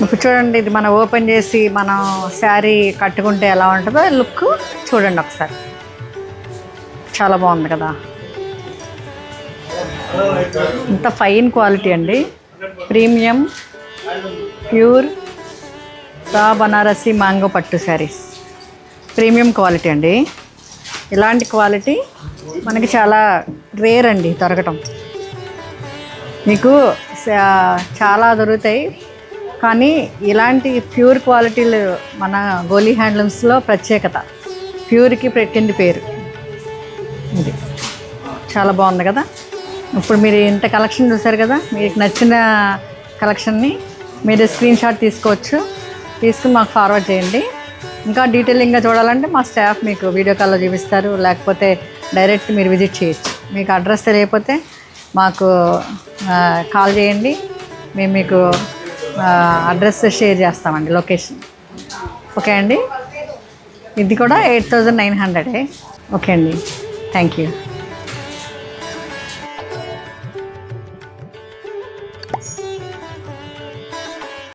ఇప్పుడు చూడండి, ఇది మనం ఓపెన్ చేసి మనం శారీ కట్టుకుంటే ఎలా ఉంటుందో లుక్ చూడండి ఒకసారి. చాలా బాగుంది కదా, ఇంత ఫైన్ క్వాలిటీ అండి. Premium pure raw Banarasi mango పట్టు శారీస్, ప్రీమియం క్వాలిటీ అండి. ఇలాంటి క్వాలిటీ మనకి చాలా రేర్ అండి దొరకటం. మీకు చాలా దొరుకుతాయి, కానీ ఇలాంటి ప్యూర్ క్వాలిటీలు మన గోలీ హ్యాండ్లూమ్స్లో ప్రత్యేకత. ప్యూర్కి పెట్టింది పేరు. ఇది చాలా బాగుంది కదా. ఇప్పుడు మీరు ఇంత కలెక్షన్ చూసారు కదా, మీకు నచ్చిన కలెక్షన్ని మీరు స్క్రీన్ షాట్ తీసుకోవచ్చు, తీసుకుని మాకు ఫార్వర్డ్ చేయండి. ఇంకా డీటెయిలింగ్గా చూడాలంటే మా స్టాఫ్ మీకు వీడియో కాల్లో చూపిస్తారు, లేకపోతే డైరెక్ట్ మీరు విజిట్ చేయొచ్చు. మీకు అడ్రస్ తెలియకపోతే మాకు కాల్ చేయండి, మేము మీకు అడ్రస్ షేర్ చేస్తామండి, లొకేషన్. ఓకే అండి, ఇది కూడా 8,900. ఓకే అండి, థ్యాంక్ యూ.